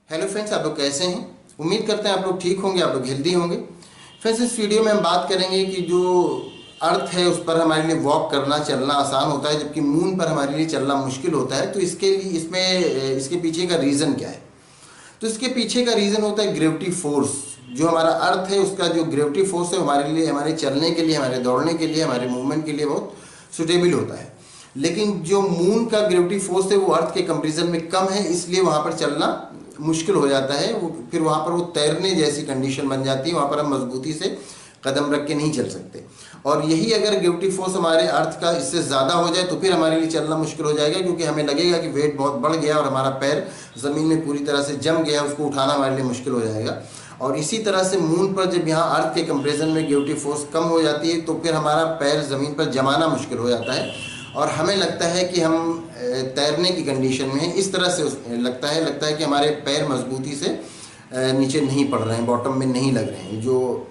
Hello friends, आप लोग कैसे हैं। उम्मीद करते हैं आप लोग ठीक होंगे, आप लोग हेल्दी होंगे। फ्रेंड्स, इस वीडियो में हम बात करेंगे कि जो अर्थ है उस पर हमारे लिए वॉक करना चलना आसान होता है, जबकि मून पर हमारे लिए चलना मुश्किल होता है। तो इसके लिए इसके पीछे का रीज़न क्या है। तो इसके पीछे का रीज़न होता है ग्रेविटी फोर्स। जो हमारा अर्थ है उसका जो ग्रेविटी फोर्स है हमारे लिए, हमारे चलने के लिए, हमारे दौड़ने के लिए, हमारे मूवमेंट के लिए बहुत सुटेबल होता है। लेकिन जो मून का ग्रेविटी फोर्स है वो अर्थ के कंपेरिजन में कम है, इसलिए वहाँ पर चलना मुश्किल हो जाता है। वो फिर वहाँ पर वो तैरने जैसी कंडीशन बन जाती है, वहाँ पर हम मजबूती से कदम रख के नहीं चल सकते। और यही अगर ग्रेविटी फोर्स हमारे अर्थ का इससे ज़्यादा हो जाए तो फिर हमारे लिए चलना मुश्किल हो जाएगा, क्योंकि हमें लगेगा कि वेट बहुत बढ़ गया और हमारा पैर ज़मीन में पूरी तरह से जम गया, उसको उठाना हमारे लिए मुश्किल हो जाएगा। और इसी तरह से मून पर जब यहाँ अर्थ के कंपेरिजन में ग्रेविटी फोर्स कम हो जाती है तो फिर हमारा पैर ज़मीन पर जमाना मुश्किल हो जाता है और हमें लगता है कि हम तैरने की कंडीशन में हैं। इस तरह से लगता है कि हमारे पैर मजबूती से नीचे नहीं पड़ रहे हैं, बॉटम में नहीं लग रहे हैं। जो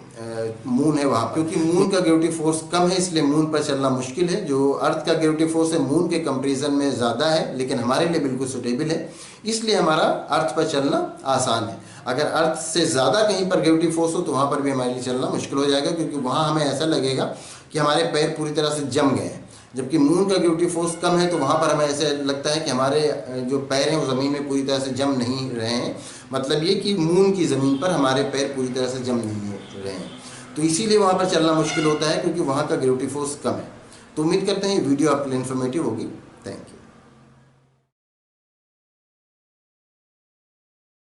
मून है वहाँ, क्योंकि मून का ग्रेविटी फोर्स कम है इसलिए मून पर चलना मुश्किल है। जो अर्थ का ग्रेविटी फोर्स है मून के कंपेरिजन में ज़्यादा है, लेकिन हमारे लिए बिल्कुल सुटेबल है, इसलिए हमारा अर्थ पर चलना आसान है। अगर अर्थ से ज़्यादा कहीं पर ग्रेविटी फोर्स हो तो वहाँ पर भी हमारे लिए चलना मुश्किल हो जाएगा, क्योंकि वहाँ हमें ऐसा लगेगा कि हमारे पैर पूरी तरह से जम गए हैं। जबकि मून का ग्रेविटी फोर्स कम है तो वहाँ पर हमें ऐसे लगता है कि हमारे जो पैर हैं वो ज़मीन में पूरी तरह से जम नहीं रहे हैं। मतलब ये कि मून की ज़मीन पर हमारे पैर पूरी तरह से जम नहीं हो रहे हैं, तो इसीलिए वहाँ पर चलना मुश्किल होता है, क्योंकि वहाँ का ग्रेविटी फोर्स कम है। तो उम्मीद करते हैं ये वीडियो आपके लिए इन्फॉर्मेटिव होगी। Thank you.